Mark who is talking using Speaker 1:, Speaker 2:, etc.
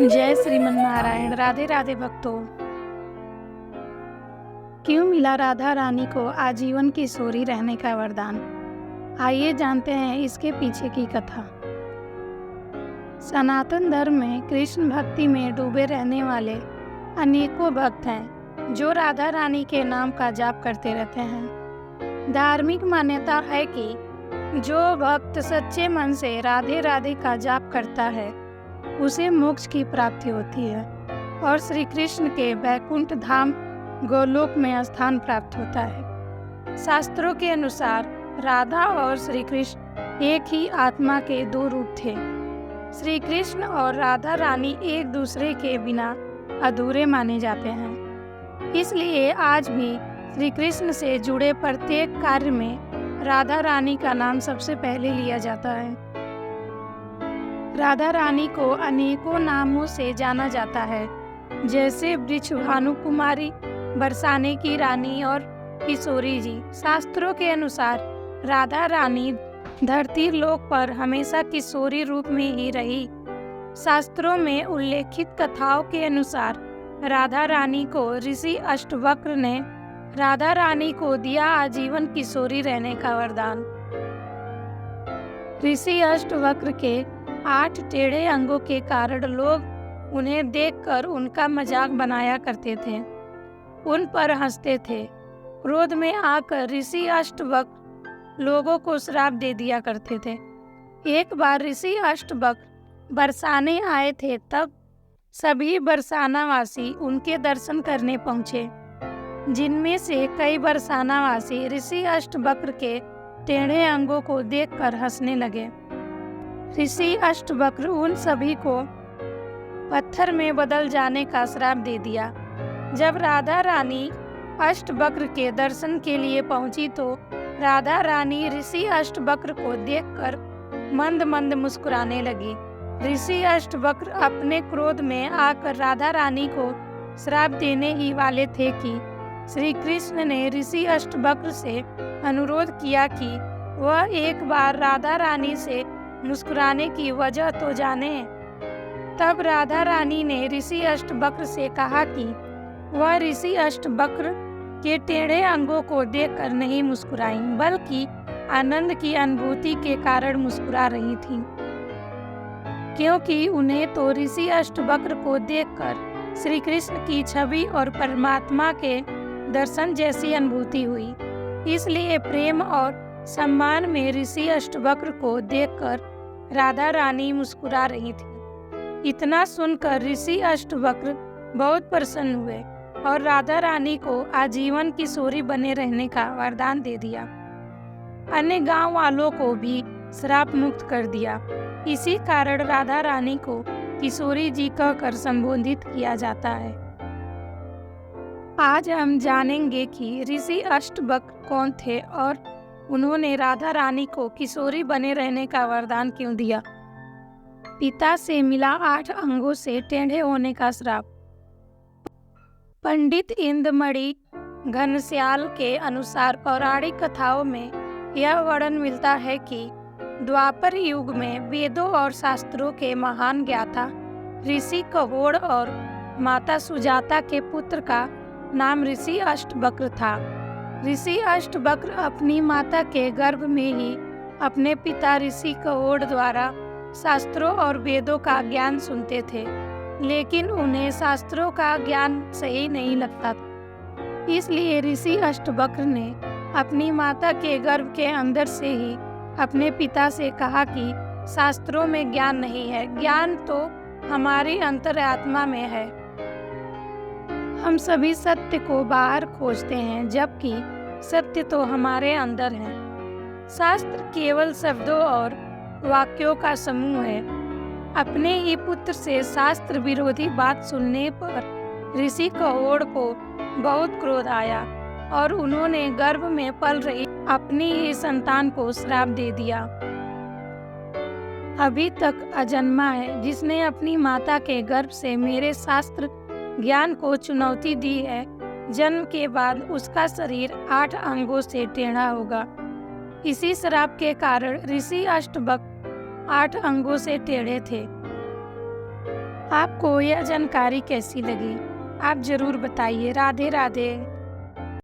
Speaker 1: जय श्रीमन नारायण। राधे राधे भक्तों। क्यों मिला राधा रानी को आजीवन किशोरी रहने का वरदान? आइए जानते हैं इसके पीछे की कथा। सनातन धर्म में कृष्ण भक्ति में डूबे रहने वाले अनेकों भक्त हैं जो राधा रानी के नाम का जाप करते रहते हैं। धार्मिक मान्यता है कि जो भक्त सच्चे मन से राधे राधे का जाप करता है उसे मोक्ष की प्राप्ति होती है और श्री कृष्ण के वैकुंठ धाम गोलोक में स्थान प्राप्त होता है। शास्त्रों के अनुसार राधा और श्री कृष्ण एक ही आत्मा के दो रूप थे। श्री कृष्ण और राधा रानी एक दूसरे के बिना अधूरे माने जाते हैं। इसलिए आज भी श्री कृष्ण से जुड़े प्रत्येक कार्य में राधा रानी का नाम सबसे पहले लिया जाता है। राधा रानी को अनेकों नामों से जाना जाता है, जैसे वृषभानु कुमारी, बरसाने की रानी और किशोरी जी। शास्त्रों के अनुसार राधा रानी धरती लोक पर हमेशा किशोरी रूप में ही रही। शास्त्रों में उल्लेखित कथाओं के अनुसार राधा रानी को ऋषि अष्टवक्र ने राधा रानी को दिया आजीवन किशोरी रहने का वरदान। ऋषि अष्टवक्र के 8 टेढ़े अंगों के कारण लोग उन्हें देखकर उनका मजाक बनाया करते थे, उन पर हंसते थे। क्रोध में आकर ऋषि अष्टवक्र लोगों को श्राप दे दिया करते थे। एक बार ऋषि अष्टवक्र बरसाने आए थे, तब सभी बरसानावासी उनके दर्शन करने पहुंचे, जिनमें से कई बरसानावासी ऋषि अष्टवक्र के टेढ़े अंगों को देखकर हंसने लगे। ऋषि अष्टवक्र उन सभी को पत्थर में बदल जाने का श्राप दे दिया। जब राधा रानी अष्टवक्र के दर्शन के लिए पहुंची तो राधा रानी ऋषि अष्टवक्र को देखकर मंद मंद मुस्कुराने लगी। ऋषि अष्टवक्र अपने क्रोध में आकर राधा रानी को श्राप देने ही वाले थे कि श्री कृष्ण ने ऋषि अष्टवक्र से अनुरोध किया कि वह एक बार राधा रानी से मुस्कुराने की वजह तो जाने। तब राधा रानी ने ऋषि अष्टवक्र से कहा कि वह ऋषि अष्टवक्र के टेढ़े अंगों को देखकर नहीं मुस्कुराईं, बल्कि आनंद की अनुभूति के कारण मुस्कुरा रही थीं, क्योंकि उन्हें तो ऋषि अष्टवक्र को देखकर श्री कृष्ण की छवि और परमात्मा के दर्शन जैसी अनुभूति हुई। इसलिए प्रेम और सम्मान में ऋषि अष्टवक्र को देखकर राधा रानी मुस्कुरा रही थी। इतना सुनकर ऋषि अष्टवक्र बहुत प्रसन्न हुए और राधा रानी को आजीवन किशोरी बने रहने का वरदान दे दिया। अन्य गांव वालों को भी श्राप मुक्त कर दिया। इसी कारण राधा रानी को किशोरी जी कहकर संबोधित किया जाता है। आज हम जानेंगे कि ऋषि अष्टवक्र कौन थे और उन्होंने राधा रानी को किशोरी बने रहने का वरदान क्यों दिया। पिता से मिला 8 अंगों से टेढ़े होने का श्राप। पंडित इंद्रमणि घनश्याल के अनुसार पौराणिक कथाओं में यह वर्णन मिलता है कि द्वापर युग में वेदों और शास्त्रों के महान ज्ञाता ऋषि कहोड़ और माता सुजाता के पुत्र का नाम ऋषि अष्टवक्र था। ऋषि अष्टवक्र अपनी माता के गर्भ में ही अपने पिता ऋषि कहोड़ द्वारा शास्त्रों और वेदों का ज्ञान सुनते थे, लेकिन उन्हें शास्त्रों का ज्ञान सही नहीं लगता था। इसलिए ऋषि अष्टवक्र ने अपनी माता के गर्भ के अंदर से ही अपने पिता से कहा कि शास्त्रों में ज्ञान नहीं है, ज्ञान तो हमारी अंतरात्मा में है। हम सभी सत्य को बाहर खोजते हैं, जबकि सत्य तो हमारे अंदर है। शास्त्र केवल शब्दों और वाक्यों का समूह है। अपने ही पुत्र से शास्त्र विरोधी बात सुनने पर ऋषि कहोड़ को बहुत क्रोध आया और उन्होंने गर्भ में पल रही अपनी ही संतान को श्राप दे दिया। अभी तक अजन्मा है जिसने अपनी माता के गर्भ से मेरे शास्त्र ज्ञान को चुनौती दी है, जन्म के बाद उसका शरीर 8 अंगों से टेढ़ा होगा। इसी श्राप के कारण ऋषि अष्टवक्र 8 अंगों से टेढ़े थे। आपको यह जानकारी कैसी लगी? आप ज़रूर बताइए। राधे राधे।